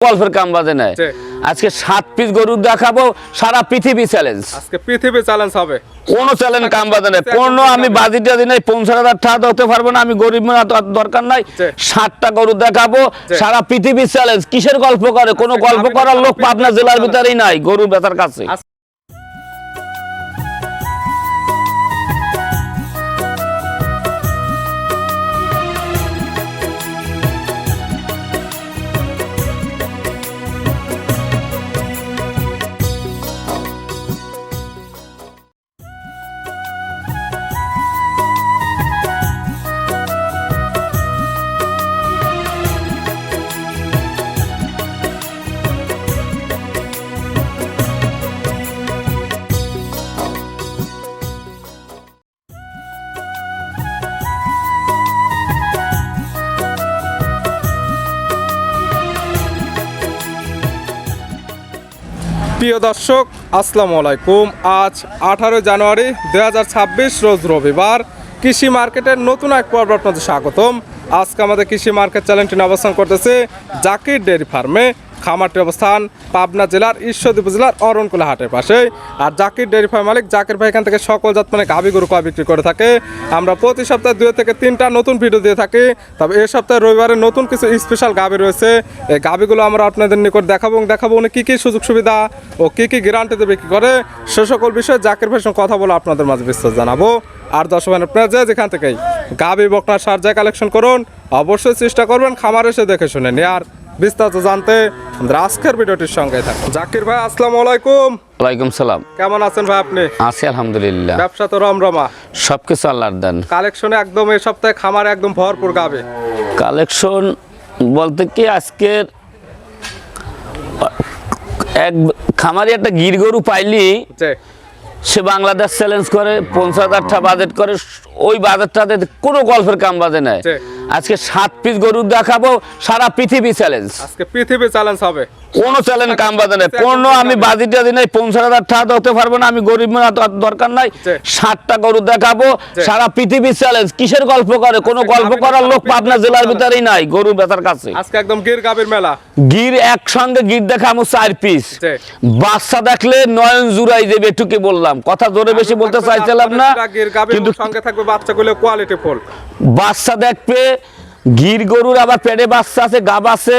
গল্পের কাম বাজে নাই। আজকে 7 পিস গরু দেখাবো, সারা পৃথিবী চ্যালেঞ্জ। আজকে পৃথিবী চ্যালেঞ্জ হবে, কোনো চ্যালেঞ্জ কাম বাজে নাই। কোনো আমি বাজিটা দিই নাই, 50,000 টাকা দিতে পারবো না, আমি গরিব না, তো দরকার নাই। 7টা গরু দেখাবো, সারা পৃথিবী চ্যালেঞ্জ। কিসের গল্প করে? কোনো গল্প করার লোক পাবনা জেলার ভিতরেই নাই, গরু বেচার কাছে। প্রিয় দর্শক আসসালামু আলাইকুম। আজ 18 জানুয়ারি 2026 রোজ রবিবার। কৃষি মার্কেটের নতুন এক পর্ব আপনাদের স্বাগতম। আজকে আমাদের কৃষি মার্কেট চ্যানেলটি অবস্থান করতেছে জাকির ডেয়ারি ফার্মে। খামারটির অবস্থান পাবনা জেলার ঈশ্বরদী উপজেলার অরণকুলা হাটের পাশে। আর জাকির ডেয়ারি ফার্ম মালিক জাকির ভাই এখান থেকে সকল জাত মানে গাভী গরু কয় বিক্রি করে থাকে। আমরা প্রতি সপ্তাহে 2 থেকে 3টা নতুন ভিডিও দিয়ে থাকি। তবে এই সপ্তাহে রবিবারে নতুন কিছু স্পেশাল গাভী রয়েছে। এই গাভীগুলো আমরা আপনাদের নিকট দেখাবো উনি কী কী সুযোগ সুবিধা ও কী কী গ্যারান্টিতে বিক্রি করে, সে সকল বিষয়ে জাকির ভাইয়ের সঙ্গে কথা বলে আপনাদের মাঝে বিস্তার জানাবো। আর দর্শক আপনারা যেখান থেকেই গাভী বকনা সার যায় কালেকশন করুন, অবশ্যই চেষ্টা করবেন খামার এসে দেখে শুনে নিয়ে। আর বিস্তারিত জানতে আমাদের আজকের ভিডিওটির সঙ্গে থাকুন। জাকির ভাই আসসালামু আলাইকুম। ওয়ালাইকুম সালাম। কেমন আছেন ভাই আপনি? আছি আলহামদুলিল্লাহ। ব্যবসা তো রমরমা? সবকিছু আল্লাহর দান। কালেকশনে একদম এই সপ্তাহে খামারে একদম ভরপুর গাবে। কালেকশন বলতে কি আজকের এক খামারি একটা গির গরু পাইলি, সে বাংলাদেশ চ্যালেঞ্জ করে, 50,000 টাকা বাজেট করে, ওই বাজেটটাতে কোনো গল্পের কাম বাজে নাই। আজকে 7 পিস গরু দেখাবো, সারা পৃথিবী চ্যালেঞ্জ। আজকে পৃথিবী চ্যালেঞ্জ হবে, কোনো চ্যালেঞ্জ কাম বাজে নাই। কোনো আমি বাজেটটা দিই নাই, 50,000 টাকা দিতে পারবো না, আমি গরিব না, তো দরকার নাই। 7টা গরু দেখাবো, সারা পৃথিবী চ্যালেঞ্জ। কিসের গল্প করে? কোনো গল্প করার লোক পাবনা জেলার ভিতরেই নাই, গরু বেচার কাছে। আজকে একদম গির গাভীর মেলা। গির একসঙ্গে গির দেখাবো 4 পিস। বাচ্চা দেখলে নয়ন জুড়াই দেবে, এটুকু বললাম। কথা জোরে বেশি বলতে চাইছিলাম না, কিন্তু সঙ্গে থাকবে বাচ্চাগুলো কোয়ালিটি ফুল। বাচ্চা দেখবে, গির গরুর আবার পেটে বাচ্চা আছে, গাব আছে,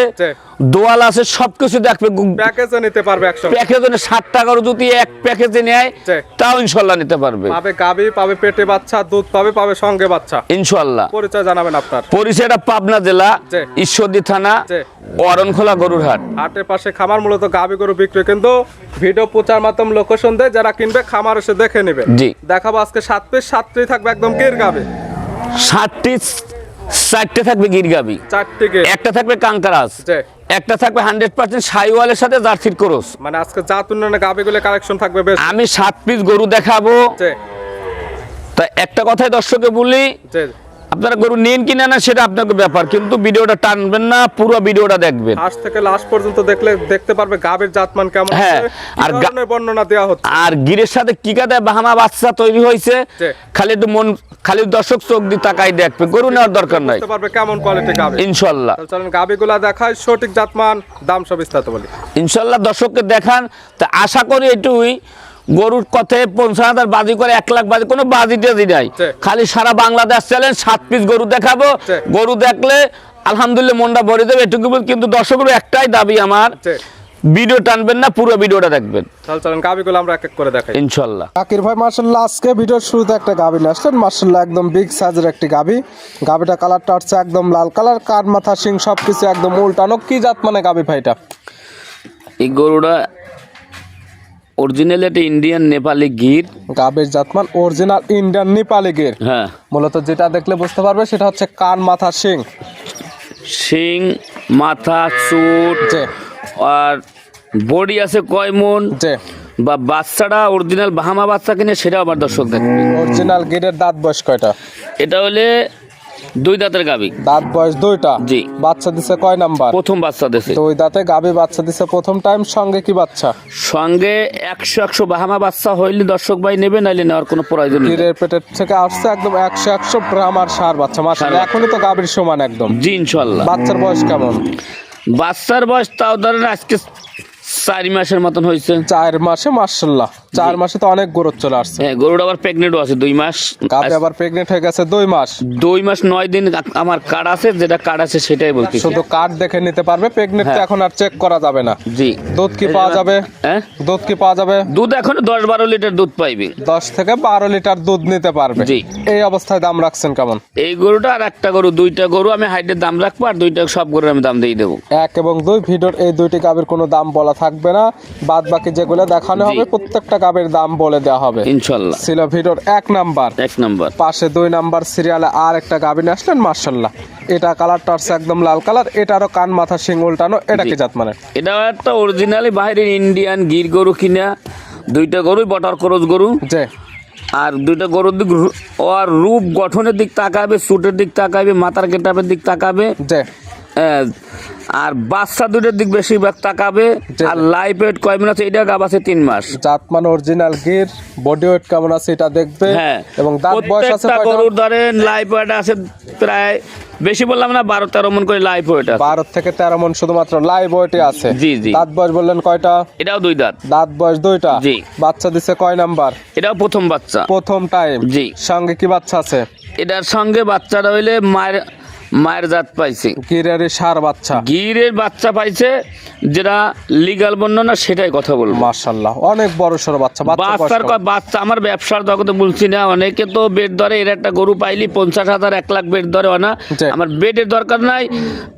দোয়াল আছে, সবকিছু দেখবে। প্যাকেজে নিতে পারবে একসঙ্গে। প্যাকেজে 60 টাকার যদি এক প্যাকেজে নেয়, তাও ইনশাআল্লাহ নিতে পারবে। পাবে গাবি, পাবে পেটে বাচ্চা, দুধ পাবে, পাবে সঙ্গে বাচ্চা ইনশাআল্লাহ। পরিচয় জানাবেন আপনার? পরিচয়টা পাবনা জেলা ঈশ্বরদী থানা অরণখোলা গরুর হাট। হাটের পাশে খামার, মূলত গাবি গরু বিক্রি। কিন্তু ভিডিও প্রচার মাধ্যম লোকেশন দেয়, যারা কিনবে খামার এসে দেখে নেবে। জি, দেখাবো আজকে 7 পিস, 7টি থাকবে একদম গির গাবি। 7টি 4টে থাকবে গির গাবি, 4টি গির। একটা থাকবে কাঙ্কারাস, একটা থাকবে 100% শাহিওয়ালের সাথে জার্সির ক্রস। মানে আজকে জাত উন্নয়নের গাবিগুলো কালেকশন থাকবে বেশ। আমি 7 পিস গরু দেখাবো। তা একটা কথাই দর্শককে বলি, আপনারা গরু নিন কিনা না সেটা আপনার ব্যাপার, কিন্তু ভিডিওটা টানবেন না, পুরো ভিডিওটা দেখবেন। ফার্স্ট থেকে লাস্ট পর্যন্ত দেখলে দেখতে পারবে গাবের জাতমান কেমন। হ্যাঁ, আর গানের বর্ণনা দেওয়া হচ্ছে। আর গিরের সাথে কি কাদা বাহামা বাচ্চা তৈরি হয়েছে, খালি একটু মন, খালি দর্শক চোখ দিয়ে তাকাই দেখবে, গরু নেওয়ার দরকার নাই, বুঝতে পারবে কেমন কোয়ালিটি গাবে ইনশাআল্লাহ। চলেন গাবিগুলা দেখাই, সঠিক জাতমান, দাম সব বিস্তারিত বলি ইনশাআল্লাহ। দর্শককে দেখান, তা আশা করি এটুই। গরুর কথায় 50,000 বাজি করে 1 লাখ বাজি, কোনো বাজিটা দি নাই, খালি সারা বাংলাদেশ চ্যালেঞ্জ। 7 পিস গরু দেখাবো, গরু দেখলে আলহামদুলিল্লাহ মনটা ভরে যাবে, এটুকু। কিন্তু দর্শকের একটাই দাবি আমার, ভিডিও টানবেন না, পুরো ভিডিওটা দেখবেন। চলেন গাবিগুলো আমরা এক এক করে দেখাই ইনশাআল্লাহ। জাকির ভাই মাশাআল্লাহ আজকে ভিডিওর শুরুতে একটা গাবি নিয়ে আসলেন, মাশাআল্লাহ একদম বিগ সাইজের একটি গাবি। গাবিটা কালারটা হচ্ছে একদম লাল কালার, কান মাথা শিং সবকিছু একদম উল্টানো। কি জাত মানে গাবি ভাইটা? এই গরুটা অরিজিনাল একটা ইন্ডিয়ান নেপালি গির। গাবির জাতমান অরিজিনাল ইন্ডিয়ান নেপালি গির। হ্যাঁ, মূলত যেটা দেখলে বুঝতে পারবে সেটা হচ্ছে কান মাথা শিং, শিং মাথা চুট, আর বডি আছে কয় মন, বা বাচ্চাটা অরিজিনাল বাহামা বাচ্চা কিনে সেটা আমার দর্শক দেখবে। অরিজিনাল গিরের দাঁত বয়স কয়টা? এটা হলে 2 দাঁতের গাবি। দাঁত বয়স 2টা। জি। বাচ্চা দিছে কয় নাম্বার? প্রথম বাচ্চা দিছে। 2 দাঁতে গাবি বাচ্চা দিছে প্রথম টাইম। সঙ্গে কি বাচ্চা? সঙ্গে 100 বাহামা বাচ্চা হইলে দর্শক ভাই নেবে, নাইলে নেওয়ার কোনো প্রয়োজন নেই। গিরের পেটের থেকে আসছে একদম 100 ব্রাহ্মার সার বাচ্চা। মাশাআল্লাহ এখনই তো গাবির সমান একদম। জি ইনশাআল্লাহ। বাচ্চার বয়স কেমন? বাচ্চার বয়স তাও ধরেন আজকে 4 মাসের মতন হয়েছে। 4 মাসে মাশাআল্লাহ, 4 মাসে তো অনেক গরু চলে আসছে। হ্যাঁ, গরুটা আবার প্রেগনেন্টও আছে 2 মাস। গাবে আবার প্রেগনেন্ট হয়ে গেছে 2 মাস। 2 মাস 9 দিন আমার কার্ড আছে, যেটা কার্ড আছে সেটাই বলছি। শুধু কার্ড দেখে নিতে পারবে, প্রেগনেন্ট হ্যাঁ। এখন আর চেক করা যাবে না। জি। দুধ কি পাওয়া যাবে? হ্যাঁ, দুধ কি পাওয়া যাবে? দুধ এখন 10-12 লিটার দুধ পাইবে। 10 থেকে 12 লিটার দুধ নিতে পারবে। জি। এই অবস্থায় দাম রাখছেন কেমন? এই গরুটা আর একটা গরু, 2টা গরু আমি হাইটের দাম রাখবো, আর 2টা সব গরুর আমি দাম দিয়ে দেবো। 1 এবং 2 ভিডিওর এই 2টি গাবের কোনো দাম বলা থাকবে না, বাদ বাকি যেগুলো দেখানো জি। হবে প্রত্যেকটা গাবের দাম বলে দেওয়া হবে ইনশাল্লাহ। ছিল ভিডিওর 1 নাম্বার। 1 নম্বর। পাশে 2 নাম্বার সিরিয়ালে আর একটা গাবি নিয়ে আসলেন মাশাআল্লাহ। এটা কালারটা হচ্ছে একদম লাল কালার, এটারও কান মাথা শিং উল্টানো। এটা কি জাত মানে? এটা একটা অরিজিনালি বাইরের ইন্ডিয়ান গির গরু কিনা, 2টা গরুই বটার ক্রস গরু। যে আর 2টা গরুর দিক ওর রূপ গঠনের দিক তাকাবে, সুটের দিক তাকাবে, মাথার গেটাপের দিক তাকাবে। যে আর বাচ্চা 2টার দিক বেশিরভাগ তাকাবে। জি। আর লাইফ ওয়েট কয় মাস আছে? এটা গাব আছে 3 মাস। জাত মানে অরিজিনাল গির, বডি ওয়েট কেমন আছে এটা দেখবে। হ্যাঁ, এবং দাঁত বয়স আছে প্রত্যেকটা কয়টা? গরুর ধরেন লাইফ ওয়েট আছে প্রায়, বেশি বললাম না, 12-13 মন করে লাইফ ওয়েট আছে। 12 থেকে 13 মন শুধুমাত্র লাইভ ওয়েটে আছে। জি, জি। দাঁত বয়স বললেন কয়টা? এটাও 2 দাঁত। দাঁত বয়স 2টা। জি। বাচ্চা দিছে কয় নাম্বার? এটাও প্রথম বাচ্চা। প্রথম টাইম। জি। সঙ্গে কি বাচ্চা আছে? এটার সঙ্গে বাচ্চাটা হইলে মায়ের জাত পাইছে, গিরের সার বাচ্চা। গিরের বাচ্চা পাইছে, যেটা লিগাল বর্ণনা সেটাই কথা বলবো। মাশাআল্লাহ, অনেক বড় সড়ো বাচ্চা। বাচ্চার বাচ্চা আমার ব্যবসার জগতে বলছি না, অনেকে তো বেড ধরে, এর একটা গরু পাইলি 50,000 1 লাখ বেড ধরে না। জি। আমার বেডের দরকার নাই,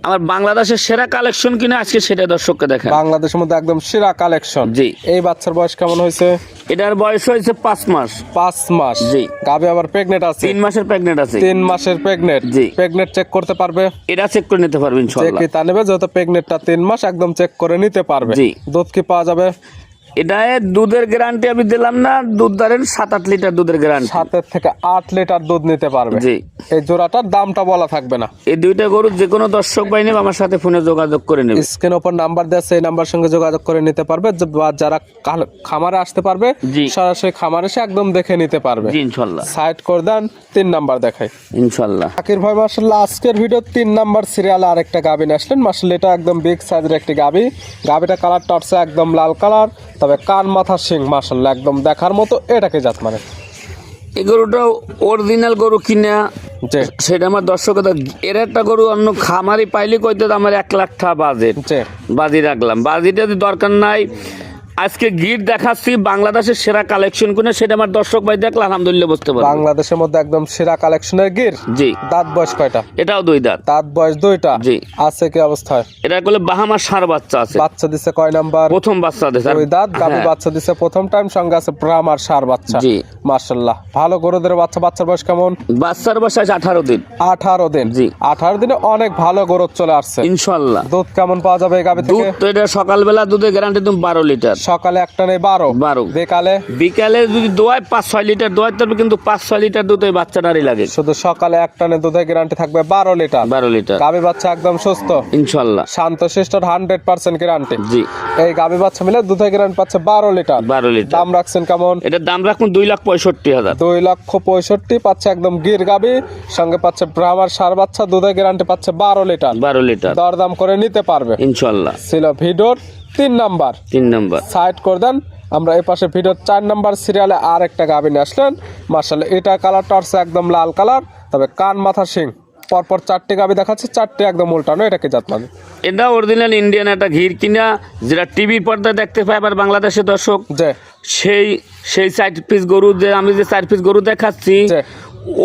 আমার বাংলাদেশের সেরা কালেকশন কিনা আজকে সেটা দর্শককে দেখা। বাংলাদেশের মধ্যে একদম সেরা কালেকশন। জি। এই বাচ্চার বয়স কেমন হয়েছে? এটার বয়স হয়েছে 5 মাস। 5 মাস। জি। গাবে আবার প্রেগনেন্ট আছে? 3 মাসের প্রেগনেন্ট আছে। 3 মাসের প্রেগনেন্ট। জি। প্রেগনেন্ট চেক করতে পারবে? এটা চেক করে নিতে পারবেন চেক ইনশাআল্লাহ। কি তা নেবে? যেহেতু প্রেগনেন্টটা 3 মাস, একদম চেক করে নিতে পারবে। জি। দুধ কি পাওয়া যাবে? এটা দুধের গ্যারান্টি আমি দিলাম না, দুধ ধরেন 7-8 লিটার দুধের গ্যারান্টি। 7 থেকে 8 লিটার দুধ নিতে পারবে। জি। এই জোড়াটার দামটা বলা থাকবে না। এই 2টা গরু যে কোনো দর্শক ভাই নেবে আমার সাথে ফোনে যোগাযোগ করে নেবে। স্ক্রিন ওপর নাম্বার দেওয়া আছে, এই নাম্বার সঙ্গে যোগাযোগ করে নিতে পারবে। বা যারা খামারে আসতে পারবে, জি। সরাসরি খামারে এসে একদম দেখে নিতে পারবে। জি ইনশাআল্লাহ। সাইড করে দেন, 3 নাম্বার দেখাই। ইনশাআল্লাহ। জাকির ভাই মাশাআল্লাহ আজকের ভিডিও 3 নাম্বার সিরিয়ালে আরেকটা গাবি নিয়ে আসলেন মাশাআল্লাহ। এটা একদম বিগ সাইজের একটি গাবি। গাবিটা কালারটা হচ্ছে একদম লাল কালার, তবে কান মাথা শিং মাশাআল্লাহ একদম দেখার মতো। এটাকে জাত মানে? এই গরুটা অরিজিনাল গরু কিনা, যে সেটা আমার দর্শক, এর একটা গরু অন্য খামারি পাইলে কইতে আমার 1 লাখ টাকা বাজেট, যে বাজি রাখলাম। বাজিটা যদি দরকার নাই, আজকে গির দেখাচ্ছি বাংলাদেশের সেরা কালেকশন কোনে, সেটা আমার দর্শক ভাই দেখলে আলহামদুলিল্লাহ বুঝতে পারবে। বাংলাদেশের মধ্যে একদম সেরা কালেকশনের গির। জি। দাঁত বয়স কয়টা? এটাও 2 দাঁত। দাঁত বয়স 2টা। জি। আছে কি অবস্থায়? এটা করলে বাহামার সার বাচ্চা আছে। বাচ্চা দিছে কয় নাম্বার? প্রথম বাচ্চা আছে। 2 দাঁত। গাবি হ্যাঁ। বাচ্চা দিছে প্রথম টাইম, সঙ্গে আছে ব্রাহ্মার সার বাচ্চা। জি। মাশাআল্লাহ ভালো গরুদের বাচ্চা। বাচ্চার বয়স কেমন? বাচ্চার বয়স আছে 18 দিন। 18 দিন। জি। 18 দিনে অনেক ভালো গরু চলে আসছে। ইনশাআল্লাহ। দুধ কেমন পাওয়া যাবে এই গাবি দুধ থেকে? তো এটা সকালবেলা দুধের গ্যারান্টি তুমি 12 লিটার। সকালে একটা নেই 12, 12। বিকালে? বিকালে যদি দোয়ায় 5-6 লিটার দোয়ায়, তবে কিন্তু 5-6 লিটার দুধ ওই বাচ্চাটারই লাগে। শুধু সকালে একটা নে দুধের গ্যারান্টি থাকবে 12 লিটার। 12 লিটার গাবি বাচ্চা একদম সুস্থ ইনশাআল্লাহ। শান্তশিষ্ট 100% গ্যারান্টি। জি। এই গাবি বাচ্চা মিলে দুধের গ্যারান্টি পাচ্ছে 12 লিটার। 12 লিটার। দাম রাখছেন কেমন? এটার দাম রাখুন 2,65,000। 2,65,000 পাচ্ছে একদম গির গাবি, সঙ্গে পাচ্ছে ব্রাহ্মার সার বাচ্চা, দুধের গ্যারান্টি পাচ্ছে 12 লিটার। 12 লিটার দরদাম করে নিতে পারবে ইনশাআল্লাহ। ছিল ভিডিওর 3 নাম্বার। 3 নম্বর। সাইড করে দেন। আমরা এই পাশে ভিডিওর 4 নাম্বার সিরিয়ালে আর একটা গাবি নিয়ে আসলেন মাশাআল্লাহ। এটা কালারটা হচ্ছে একদম লাল কালার, তবে কান মাথা শিং। পরপর 4টি গাবি দেখাচ্ছে, 4টি একদম উল্টানো। এটাকে জাত মানে? এটা অরিজিনাল ইন্ডিয়ান একটা ঘির কিনা, যেটা টিভির পর্দায় দেখতে পায় আবার বাংলাদেশের দর্শক। যে সেই 4 পিস গরু, যে আমি যে 4 পিস গরু দেখাচ্ছি, যে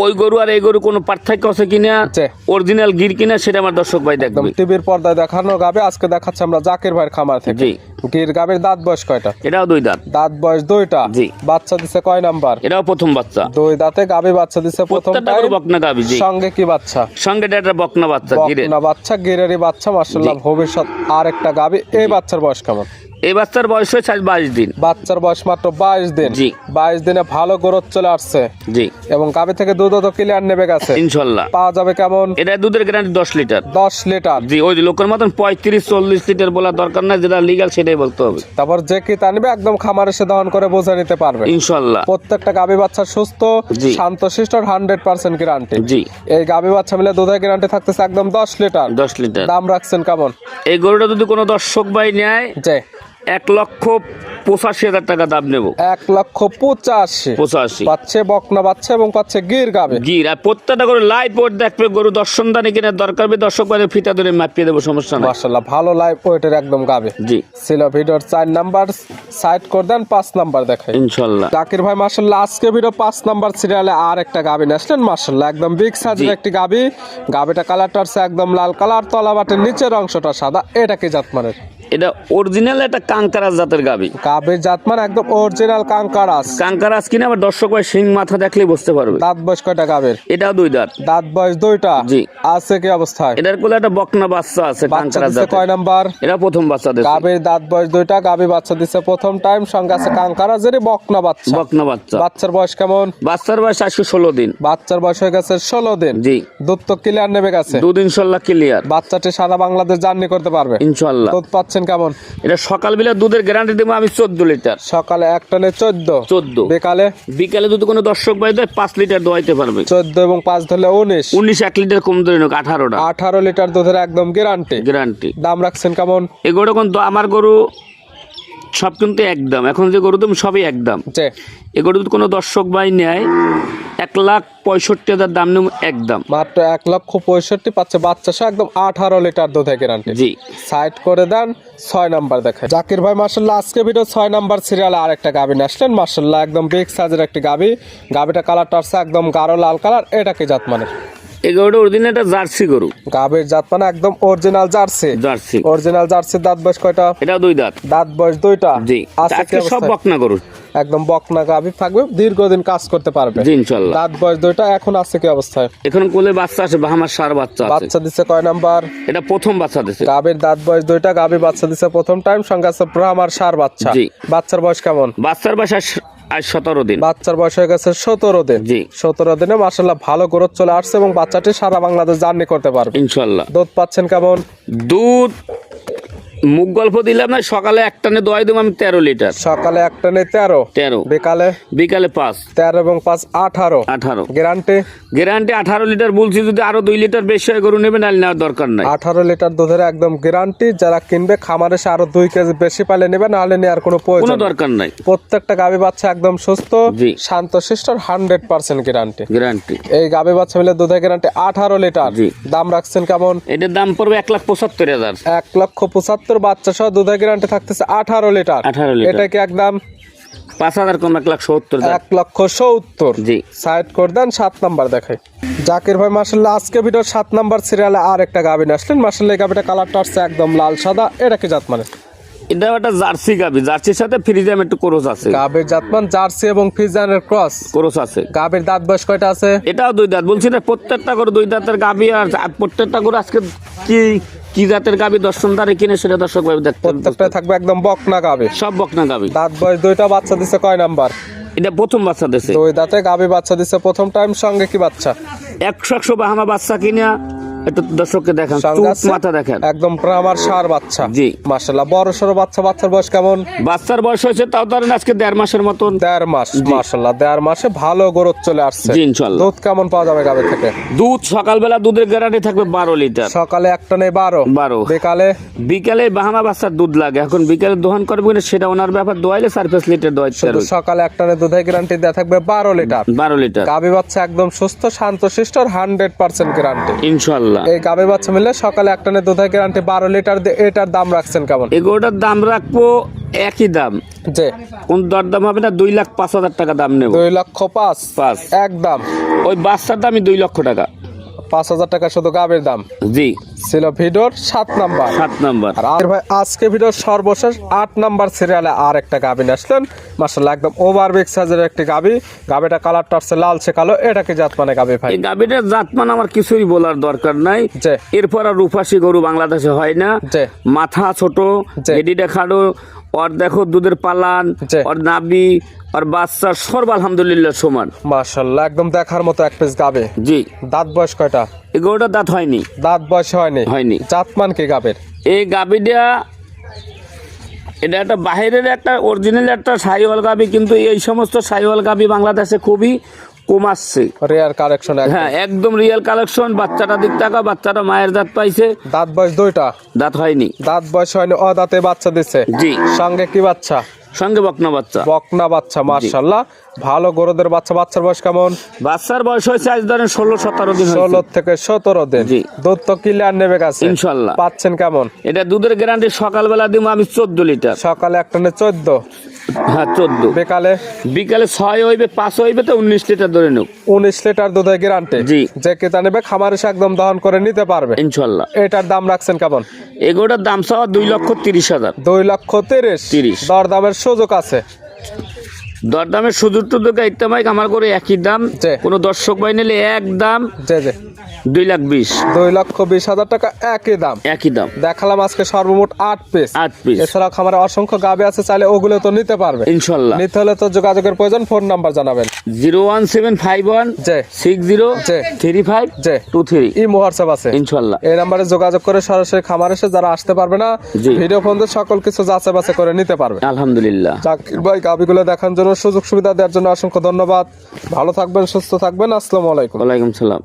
ওই গরু আর এই গরু কোনো পার্থক্য আছে কিনা, যে অরিজিনাল গির কিনা, সেটা আমার দর্শক ভাই একদম দেখবে। টিভির পর্দায় দেখানো গাবি আজকে দেখাচ্ছে আমরা জাকির ভাইয়ের খামার থেকে। জি। গির গাবির দাঁত বয়স কয়টা? এটাও 2 দাঁত। দাঁত বয়স 2টা। জি। বাচ্চা দিছে কয় নাম্বার? এটাও প্রথম বাচ্চা। 2 দাঁতে গাবি বাচ্চা দিছে প্রথম প্রত্যেকটা টাইম। গরু বকনা গাবি। জি। সঙ্গে কি বাচ্চা? সঙ্গে একটা বকনা বাচ্চা গিরে। বকনা বাচ্চা, গিরেরই বাচ্চা মাশাআল্লাহ। ভবিষ্যৎ আর একটা গাবি। এই বাচ্চার বয়স কেমন? এই বাচ্চার বয়স হয়েছে 22 দিন। বাচ্চার বয়স মাত্র 22 দিন। জি। 22 দিনে ভালো গ্রোথ চলে আসছে। জি এবং গাবি থেকে দুধও তো ক্লিয়ার নেবে গেছে। ইনশাআল্লাহ। পাওয়া যাবে কেমন? এটা দুধের গ্যারান্টি 10 লিটার। 10 লিটার। জি, ওই লোকের মতন 35-40 লিটার বলার দরকার নাই, যেটা লিগ্যাল সেটাই বলতে হবে। তারপর যে কি টানবে একদম খামার এসে দহন করে বোঝা নিতে পারবে ইনশাল্লাহ। প্রত্যেকটা গাভী বাচ্চা সুস্থ, জি। শান্তশিষ্ট, 100% গ্যারান্টি। জি। এই গাভী বাচ্চা মিলে দুধের গ্যারান্টি থাকতেছে একদম 10 লিটার। 10 লিটার। দাম রাখছেন কেমন? এই গরুটা যদি কোনো দর্শক ভাই নেয়, যে 1,85,000 টাকা দাম নেব। 1,85,000 পাচ্ছে বকনা বাচ্চা এবং পাচ্ছে গির গাভী। গির আর প্রত্যেকটা গরু লাইভ ওয়েট দেখবে, গরু দর্শনদানি কিনে দরকার হবে দর্শক ভাই ফিতা ধরে মাপিয়ে দেবো, সমস্যা নাই। মাশাআল্লাহ ভালো লাইভ ওয়েটের একদম গাভী। জি। ছিল ভিডিওর 4 নাম্বার সাইড করে দেন, 5 নাম্বার দেখাই ইনশাল্লাহ। জাকির ভাই মাশাআল্লাহ আজকে ভিডিও 5 নাম্বার সিরিয়ালে আর একটা গাভী আসলেন। মাশাআল্লাহ একদম বিগ সাইজের জি। একটি গাভী। গাভীটা কালারটা হচ্ছে একদম লাল কালার, তলা বাটের নিচের অংশটা সাদা। এটা কি জাতমানের? এটা অরিজিনাল একটা কাঙ্কারাস জাতের গাবি। গাভীর জাতমান একদম অরিজিনাল কাঙ্কারাস। কাঙ্কারাস কিনা আবার দর্শক ভাই শিং মাথা দেখলেই বুঝতে পারবে। দাঁত বয়স কয়টা গাভীর? এটাও 2 দাঁত। দাঁত বয়স 2টা। জি। আছে কি অবস্থায়? এটার কোলে একটা বকনা বাচ্চা আছে বাচ্চা কাঙ্কারাস দিছে জাতের। কয় নাম্বার? এটা প্রথম বাচ্চা দিছে। গাভীর দাঁত বয়স 2টা, গাভী বাচ্চা দিছে প্রথম টাইম, সঙ্গে আছে কাঙ্কারাজেরই বকনা বাচ্চা। বকনা বাচ্চা। বাচ্চার বয়স কেমন? বাচ্চার বয়স 16 দিন। বাচ্চার বয়স হয়ে গেছে 16 দিন। জি। দুধ তো ক্লিয়ার নেমে গেছে। দুধ ইনশাল্লাহ ক্লিয়ার। বাচ্চাটি সারা বাংলাদেশ জার্নি করতে পারবে ইনশাল্লাহ। দুধ পাচ্ছেন কেমন? এটা সকালবেলা দুধের গ্যারান্টি দেবো আমি 14 লিটার। সকালে এক টানে 14, 14। বিকালে বিকালে যদি কোনো দর্শক ভাই দেয় 5 লিটার দোয়াইতে পারবে। 14 এবং 5 ধরলে 19। 19 1 লিটার কম ধরে নোক 18টা। 18 লিটার দুধের একদম গ্যারান্টি। গ্যারান্টি। দাম রাখছেন কেমন? এগুলো কোন আমার গরু সব কিন্তু একদম, এখন যে গরু তুমি সবই একদম। যে এগুলো যদি কোনো দর্শক ভাই নেয় 1,65,000 দাম নেব একদম। মাত্র 1,65,000 পাচ্ছে বাচ্চা সহ একদম 18 লিটার দুধের গ্যারান্টি। জি। সাইড করে দেন, 6 নাম্বার দেখায় জাকির ভাই মাশাআল্লাহ আজকে ভিডিও 6 নাম্বার সিরিয়ালে আরেকটা গাভী আসলেন। মাশাআল্লাহ একদম বিগ সাইজের একটি গাভী। গাভীটা কালারটা হচ্ছে একদম গাঢ় লাল কালার। এটা কি জাত মানে? এই গরুটা অরিজিনাল একটা জার্সি গরু। গাভীর জাত মানে একদম অরিজিনাল জার্সি। জার্সি। অরিজিনাল জার্সির দাঁত বয়স কয়টা? এটা 2 দাঁত। দাঁত বয়স 2টা। জি। আজকে আজকে সব বকনা গরু। একদম বকনা গাভী থাকবে, দীর্ঘদিন কাজ করতে পারবে। জি ইনশাআল্লাহ। দাঁত বয়স 2টা। এখন আছে কি অবস্থায়? এখন কোলে বাচ্চা আছে, বাহামার সার বাচ্চা আছে। বাচ্চা দিছে কয় নাম্বার? এটা প্রথম বাচ্চা দিছে। গাভীর দাঁত বয়স 2টা, গাভী বাচ্চা দিছে প্রথম টাইম, সঙ্গে আছে ব্রাহ্মার সার বাচ্চা। জি। বাচ্চার বয়স কেমন? বাচ্চার বয়স আজ 17 দিন। বাচ্চার বয়স হয়ে গেছে 17 দিন। জি। 17 দিনে মাশাআল্লাহ ভালো গ্রোথ চলে আসছে এবং বাচ্চাটি সারা বাংলাদেশ জার্নি করতে পারবে ইনশাআল্লাহ। দুধ পাচ্ছেন কেমন? দুধ মুখ গল্প দিলাম না, সকালে এক টানে দোয়াই দেবো আমি 13 লিটার। সকালে এক টানে 13, 13। বিকালে বিকালে 5। 13 এবং 5 18। 18। গ্যারান্টি? গ্যারান্টি 18 লিটার বলছি, যদি আরো 2 লিটার বেশি হয় গরু নেবেন, আর নেওয়ার দরকার নাই। 18 লিটার দুধের একদম গ্যারান্টি। যারা কিনবে খামারে এসে আরো 2 কেজি বেশি পালে নেবে, নাহলে নেওয়ার কোনো প্রয়োজন কোনো নেই। দরকার নাই। প্রত্যেকটা গাভী বাচ্চা একদম সুস্থ, জি। শান্তশিষ্ট, 100% গ্যারান্টি। গ্যারান্টি। এই গাভী বাচ্চা মিলে দুধের গ্যারান্টি 18 লিটার। জি। দাম রাখছেন কেমন? এটার দাম পড়বে 1,75,000। 1,75,000 বাচ্চা সহ দুধের গ্যারান্টি থাকতেছে 18 লিটার। 18 লিটার। এটা কি একদম 5,000 কম 1,70,000। 1,70,000। জি। সাইড করে দেন, 7 নাম্বার দেখাই জাকির ভাই মাশাআল্লাহ আজকে ভিডিওর 7 নাম্বার সিরিয়ালে আর একটা গাভী আসলেন। মাশাআল্লাহ এই গাভীটা কালারটা হচ্ছে একদম লাল সাদা। এটা কি জাত মানে? এটা একটা জার্সি গাবি, জার্সির সাথে ফ্রিজিয়াম একটু ক্রস আছে। গাভীর জাতমান জার্সি এবং ফ্রিজিয়ানের ক্রস। ক্রস আছে। গাভীর দাঁত বয়স কয়টা আছে? এটাও 2 দাঁত। বলছি না প্রত্যেকটা করে 2 দাঁতের গাবি, আর প্রত্যেকটা করে আজকে কি কি জাতের গাবি দর্শনদারে কিনে সেটা দর্শক ভাই দেখতে প্রত্যেকটা থাকবে একদম বকনা গাভী। সব বকনা গাবি। দাঁত বয়স 2টা, বাচ্চা দিছে কয় নাম্বার? এটা প্রথম বাচ্চা দিছে। 2 দাঁতে গাভী বাচ্চা দিছে প্রথম টাইম, সঙ্গে কি বাচ্চা? 100 বাহামা বাচ্চা কিনা একটু দর্শককে দেখান, সঙ্গে চুপ আছে মাথা দেখেন। একদম ব্রাহ্মার সার বাচ্চা। জি। মাশাআল্লাহ বড় সরো বাচ্চা। বাচ্চার বয়স কেমন? বাচ্চার বয়স হয়েছে তাও ধরেন আজকে 1.5 মাসের মতন। 1.5 মাস। মাশাআল্লাহ 1.5 মাসে ভালো গ্রোথ চলে আসছে। জি ইনশাআল্লাহ। দুধ কেমন পাওয়া যাবে গাভী থেকে? দুধ সকালবেলা দুধের গ্যারান্টি থাকবে 12 লিটার। সকালে একটা নেই 12, 12। বিকালে বিকালে বাহামা বাচ্চার দুধ লাগে, এখন বিকালে দোহন করবে না সেটা ওনার ব্যাপার। দোয়াইলে 4-5 লিটার দোয়াইতে শুধু পারবে। সকালে একটা নেই দুধের গ্যারান্টি দেওয়া থাকবে 12 লিটার। 12 লিটার গাভী বাচ্চা একদম সুস্থ, শান্তশিষ্ট, 100% গ্যারান্টি। ইনশাআল্লাহ। এই গাভী বাচ্চা মিলে সকালে একটা নেই দুধের গ্যারান্টি 12 লিটার। এটার দাম রাখছেন কেমন? এগুলোটার দাম রাখবো একই দাম। যে কোন দরদাম হবে না, 2,05,000 টাকা দাম নেব। 2,05,000 5। একদম। ওই বাচ্চার দামই 2 লক্ষ টাকা। 5,000 টাকা শুধু গাভীর দাম। জি। ছিল ভিডিওর 7 নাম্বার। 7 নাম্বার। আর আর ভাই আজকে ভিডিওর সর্বশেষ 8 নাম্বার সিরিয়ালে আর একটা গাভী আসলেন। মাশাআল্লাহ একদম ওভার বিগ সাইজের একটি গাভী। গাভীটা কালারটা হচ্ছে লালচে কালো। এটা কি জাত মানে গাভী ভাই? এই গাভীটার জাতমান আমার কিছুই বলার দরকার নাই। যে এরপর আর রূপাসী গরু বাংলাদেশে হয় না। যে মাথা ছোট, যে এডিটা খাড়ো, ওর দেখো দুধের পালান, যে ওর নাভি, ওর বাচ্চা সর্ব আলহামদুলিল্লাহ সমান। মাশাআল্লাহ একদম দেখার মতো এক পিস গাভী। জি। দাঁত বয়স কয়টা? এই গরুটার দাঁত হয়নি। দাঁত বয়স হয়নি। হয়নি। জাতমান কি গাভীর? এই গাভীটা এটা একটা বাইরের একটা অরিজিনাল একটা শাহিওয়াল গাবি, কিন্তু এই সমস্ত শাহিওয়াল গাবি বাংলাদেশে খুবই কম আসছে। Rare collection. হ্যাঁ, একদম রিয়েল কালেকশন। বাচ্চাটা দিক টাকা, বাচ্চাটা মায়ের দাঁত পাইছে, দাঁত বয়স দুইটা? দাঁত হয়নি। দাঁত বয়স হয়নি, অদাঁতে বাচ্চা দিচ্ছে। জি। সঙ্গে কি বাচ্চা? সঙ্গে বকনা বাচ্চা। বকনা বাচ্চা, মাশাআল্লাহ। ভালো গরুদের বাচ্চা। বাচ্চার বয়স কেমন? বাচ্চার বয়স হয়েছে আজ ধরেন 16-17 দিন। 16 থেকে 17 দিন। জি। দুধ তো ক্লিয়ার নেবে কাছে ইনশাআল্লাহ। পাচ্ছেন কেমন? এটা দুধের গ্যারান্টি সকালবেলা দিব আমি 14 লিটার। সকালে এক টানে 14, হ্যাঁ 14। বিকালে? বিকালে 6 হইবে, 5 হইবে, তো 19 লিটার ধরে নেব। 19 লিটার দুধের গ্যারান্টি। জি। যে কেতা নেবে খামার এসে একদম দহন করে নিতে পারবে ইনশাআল্লাহ। এটার দাম রাখছেন কেমন? এগুলোর দাম চাওয়া 2,30,000। 2,30,000। দরদামের সুযোগ আছে? দরদামের সুযোগ টুযোগ একদমই আমার করে একই দাম। জি। কোনো দর্শক ভাই নিলে এক দাম, জি জি। 2,20,000। 2,20,000 টাকা একই দাম। একই দাম। দেখালাম আজকে সর্বমোট 8 পিস। 8 পিস। এছাড়া খামারে অসংখ্য গাবে আছে, চাইলে ওগুলো তো নিতে পারবে ইনশাআল্লাহ। নিতে হলে তো যোগাযোগের প্রয়োজন। ফোন নাম্বার জানাবেন। 01751 জি। 60 জি। 3523। ইমো হোয়াটসঅ্যাপ আছে ইনশাআল্লাহ। এই নাম্বারে যোগাযোগ করে সরাসরি খামার এসে যারা আসতে পারবে না, জি। ভিডিও ফোন দিয়ে সকল কিছু যাচাই বাছাই করে নিতে পারবে। আলহামদুলিল্লাহ। জাকির ভাই গাবিগুলো দেখার জন্য, সুযোগ সুবিধা দেওয়ার জন্য অসংখ্য ধন্যবাদ। ভালো থাকবেন, সুস্থ থাকবেন। আসসালামু আলাইকুম। ওয়ালাইকুম সালাম।